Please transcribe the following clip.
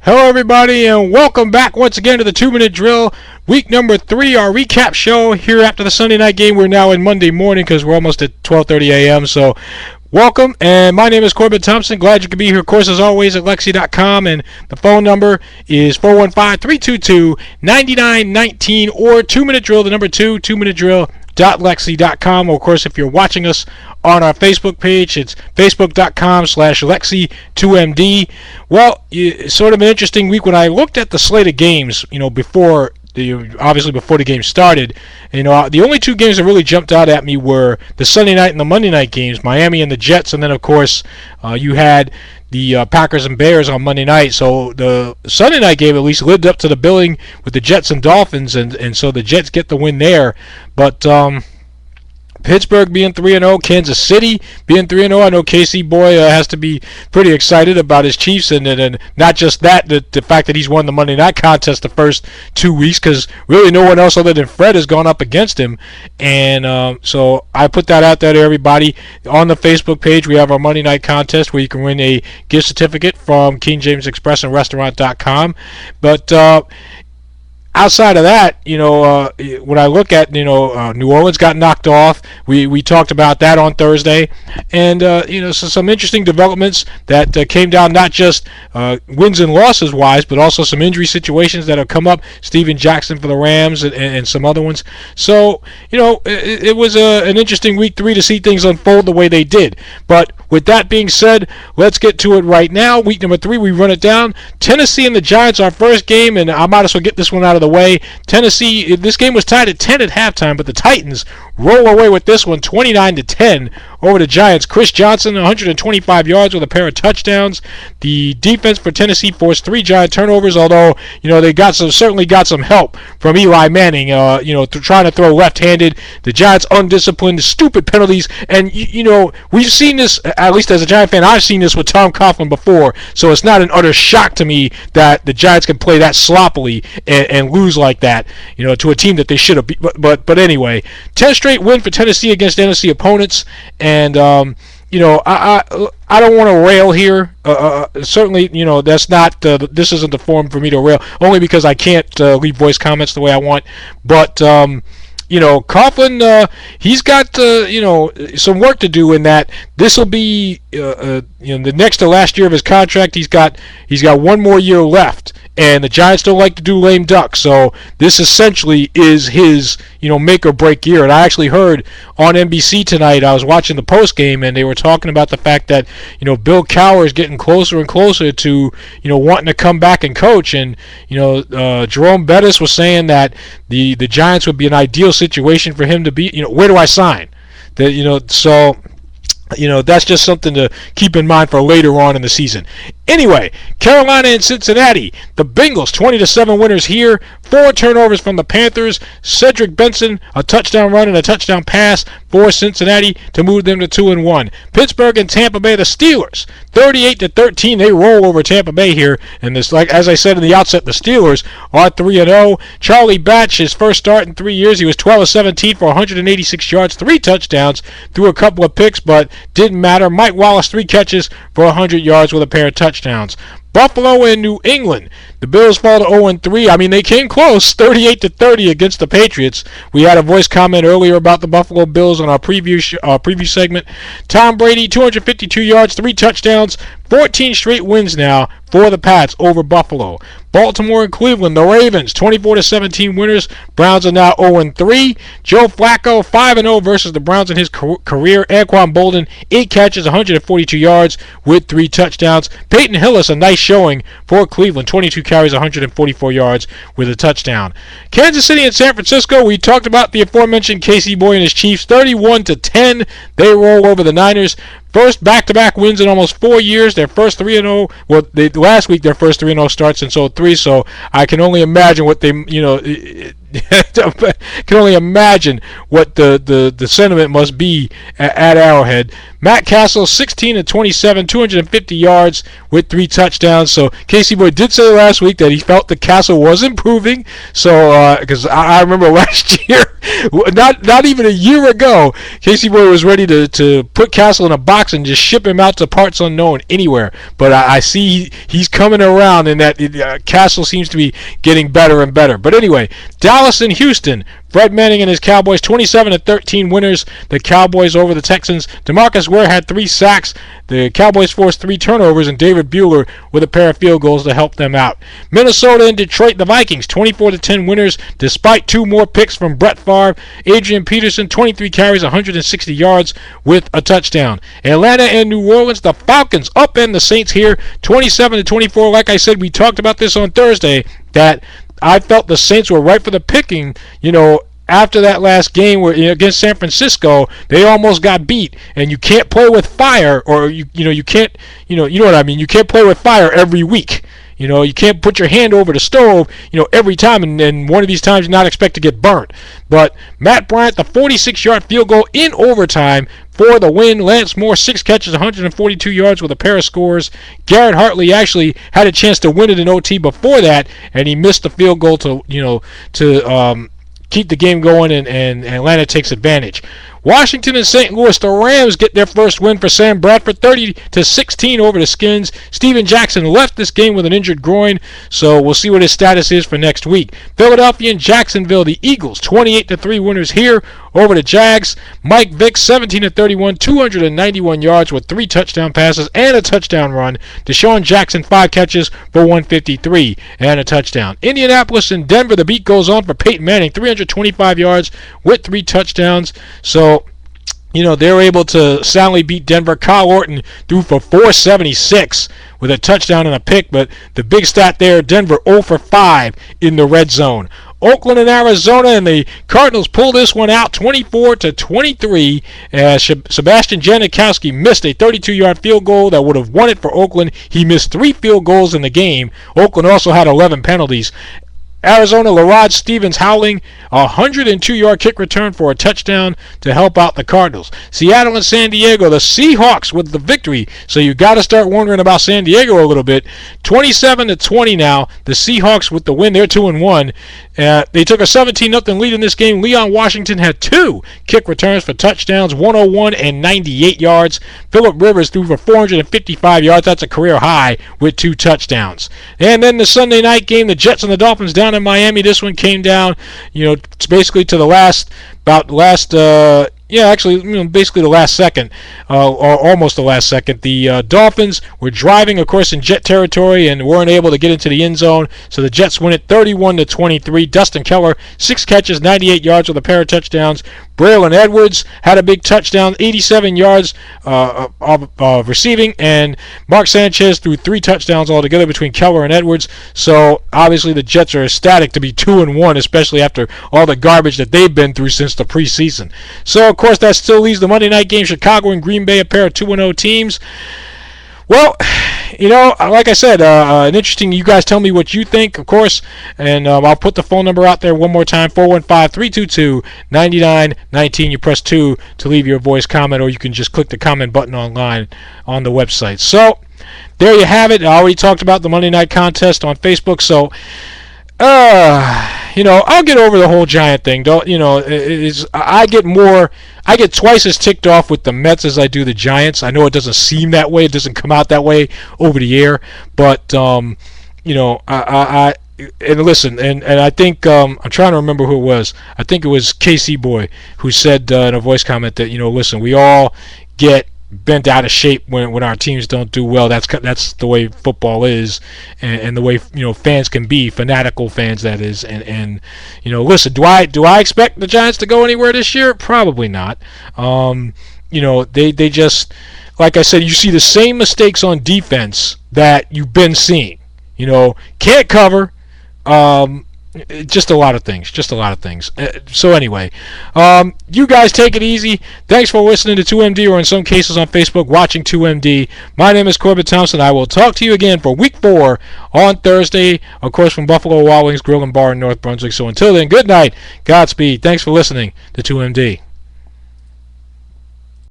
Hello, everybody, and welcome back once again to the 2-Minute Drill, week number 3, our recap show here after the Sunday night game. We're now in Monday morning because we're almost at 12:30 a.m., so welcome, and my name is Corbin Thompson. Glad you could be here, of course, as always, at Lexi.com, and the phone number is 415-322-9919, or 2-Minute Drill, the number 2, 2minutedrill.lexi.com. Of course, if you're watching us on our Facebook page, it's facebook.com/Lexi2MD. Well, sort of an interesting week when I looked at the slate of games, before the game started. The only two games that really jumped out at me were the Sunday night and the Monday night games, Miami and the Jets, and then, of course, you had the Packers and Bears on Monday night. So the Sunday night game at least lived up to the billing with the Jets and Dolphins, and so the Jets get the win there. But Pittsburgh being 3-0, Kansas City being 3-0. I know Casey Boy has to be pretty excited about his Chiefs, and not just that, the fact that he's won the Monday night contest the first 2 weeks, because really no one else other than Fred has gone up against him. And so I put that out there to everybody. On the Facebook page, we have our Monday night contest where you can win a gift certificate from King James Express and Restaurant.com. But outside of that, when I look at, New Orleans got knocked off. We talked about that on Thursday. And, so some interesting developments that came down, not just wins and losses wise, but also some injury situations that have come up. Steven Jackson for the Rams and some other ones. So, it was an interesting week 3 to see things unfold the way they did. But with that being said, let's get to it right now. Week number 3, we run it down. Tennessee and the Giants, our first game, and I might as well get this one out of the way. Tennessee, this game was tied at 10 at halftime, but the Titans roll away with this one, 29-10 over the Giants. Chris Johnson, 125 yards with a pair of touchdowns. The defense for Tennessee forced 3 Giant turnovers, although they certainly got some help from Eli Manning. Trying to throw left-handed. The Giants undisciplined, stupid penalties, and we've seen this. At least as a Giant fan, I've seen this with Tom Coughlin before, so it's not an utter shock to me that the Giants can play that sloppily and lose like that, to a team that they should have beat. But anyway, 10 straight win for Tennessee against NFC opponents, and I don't want to rail here. Certainly, that's not. This isn't the forum for me to rail, only because I can't leave voice comments the way I want. But Coughlin, he's got some work to do in that. This will be the next to last year of his contract. He's got 1 more year left, and the Giants don't like to do lame duck. So this essentially is his make or break year. And I actually heard on NBC tonight, I was watching the post game, and they were talking about the fact that Bill Cowher is getting closer and closer to wanting to come back and coach. And Jerome Bettis was saying that the Giants would be an ideal situation for him to be. Where do I sign? So that's just something to keep in mind for later on in the season. Anyway, Carolina and Cincinnati. The Bengals, 20-7 winners here. 4 turnovers from the Panthers. Cedric Benson, a touchdown run and a touchdown pass for Cincinnati to move them to 2-1. Pittsburgh and Tampa Bay, the Steelers, 38-13. They roll over Tampa Bay here. And this, like as I said in the outset, the Steelers are 3-0. Charlie Batch, his first start in 3 years, he was 12-17 for 186 yards, 3 touchdowns, threw a couple of picks, but didn't matter. Mike Wallace, 3 catches for 100 yards with a pair of touchdowns. Buffalo and New England. The Bills fall to 0-3. I mean, they came close, 38-30 against the Patriots. We had a voice comment earlier about the Buffalo Bills on our preview segment. Tom Brady, 252 yards, 3 touchdowns, 14 straight wins now for the Pats over Buffalo. Baltimore and Cleveland, the Ravens, 24-17 winners. Browns are now 0-3. Joe Flacco, 5-0 versus the Browns in his career. Anquan Bolden, 8 catches, 142 yards with 3 touchdowns. Peyton Hillis, a nice showing for Cleveland, 22 carries, 144 yards with a touchdown. Kansas City and San Francisco, we talked about the aforementioned Casey Boy and his Chiefs, 31-10. They roll over the Niners. First back-to-back wins in almost 4 years. Their first 3-0. Well, last week their first 3-0 starts in 3. So I can only imagine what they, can only imagine what the sentiment must be at Arrowhead. Matt Castle, 16-27, 250 yards with 3 touchdowns. So Casey Boy did say last week that he felt that Castle was improving. So because I remember last year, not even a year ago, Casey Boy was ready to put Castle in a box and just ship him out to parts unknown anywhere. But I see he's coming around, and that Castle seems to be getting better and better. But anyway, Dallas and Houston. Fred Manning and his Cowboys, 27-13 winners. The Cowboys over the Texans. DeMarcus Ware had 3 sacks. The Cowboys forced 3 turnovers, and David Buehler with a pair of field goals to help them out. Minnesota and Detroit, the Vikings, 24-10 winners, despite 2 more picks from Brett Favre. Adrian Peterson, 23 carries, 160 yards with a touchdown. Atlanta and New Orleans, the Falcons upend the Saints here, 27-24. Like I said, we talked about this on Thursday, that I felt the Saints were right for the picking, after that last game where against San Francisco. They almost got beat, and you can't play with fire, or you can't, you know what I mean. You can't play with fire every week. You can't put your hand over the stove, every time, and one of these times not expect to get burnt. But Matt Bryant, the 46-yard field goal in overtime for the win. Lance Moore, 6 catches, 142 yards with a pair of scores. Garrett Hartley actually had a chance to win it in OT before that, and he missed the field goal to keep the game going, and Atlanta takes advantage. Washington and St. Louis, the Rams get their first win for Sam Bradford, 30-16 over the Skins. Steven Jackson left this game with an injured groin, so we'll see what his status is for next week. Philadelphia and Jacksonville, the Eagles, 28-3 winners here over the Jags. Mike Vick, 17-31, 291 yards with 3 touchdown passes and a touchdown run. Deshaun Jackson, 5 catches for 153 and a touchdown. Indianapolis and Denver, the beat goes on for Peyton Manning, 325 yards with 3 touchdowns. So they're able to soundly beat Denver. Kyle Orton threw for 476 with a touchdown and a pick, but the big stat there, Denver 0 for 5 in the red zone. Oakland and Arizona, and the Cardinals pull this one out 24-23 as Sebastian Janikowski missed a 32-yard field goal that would have won it for Oakland. He missed 3 field goals in the game. Oakland also had 11 penalties. Arizona, Larod Stevens howling, a 102-yard kick return for a touchdown to help out the Cardinals. Seattle and San Diego, the Seahawks with the victory. So you got to start wondering about San Diego a little bit. 27-20 now. The Seahawks with the win. They're 2-1. They took a 17-0 lead in this game. Leon Washington had 2 kick returns for touchdowns, 101 and 98 yards. Phillip Rivers threw for 455 yards. That's a career high with 2 touchdowns. And then the Sunday night game, the Jets and the Dolphins down in Miami. This one came down, basically to the basically the last second, or almost the last second. The Dolphins were driving, of course, in Jet territory and weren't able to get into the end zone, so the Jets win it 31-23. Dustin Keller, 6 catches, 98 yards with a pair of touchdowns. Braylon Edwards had a big touchdown, 87 yards of receiving, and Mark Sanchez threw 3 touchdowns altogether between Keller and Edwards. So obviously the Jets are ecstatic to be 2-1, especially after all the garbage that they've been through since the preseason. So of course that still leaves the Monday night game, Chicago and Green Bay, a pair of 2-0 teams. Well, like I said, an interesting. You guys tell me what you think, of course, and I'll put the phone number out there one more time: 415-322-9919. You press 2 to leave your voice comment, or you can just click the comment button online on the website. So there you have it. I already talked about the Monday night contest on Facebook. So I'll get over the whole Giant thing. I get twice as ticked off with the Mets as I do the Giants. I know it doesn't seem that way. It doesn't come out that way over the air. But, and listen, and I think, I'm trying to remember who it was. I think it was KC Boy who said in a voice comment that, listen, we all get bent out of shape when our teams don't do well. That's the way football is, and the way fans can be, fanatical fans, that is. And listen, do I expect the Giants to go anywhere this year? Probably not. They just, like I said, you see the same mistakes on defense that you've been seeing. Can't cover. just a lot of things. So anyway, you guys take it easy. Thanks for listening to 2MD, or in some cases on Facebook, watching 2MD. My name is Corbett Thompson. I will talk to you again for Week 4 on Thursday, of course, from Buffalo Wild Wings Grill and Bar in North Brunswick. So until then, good night, Godspeed. Thanks for listening to 2MD.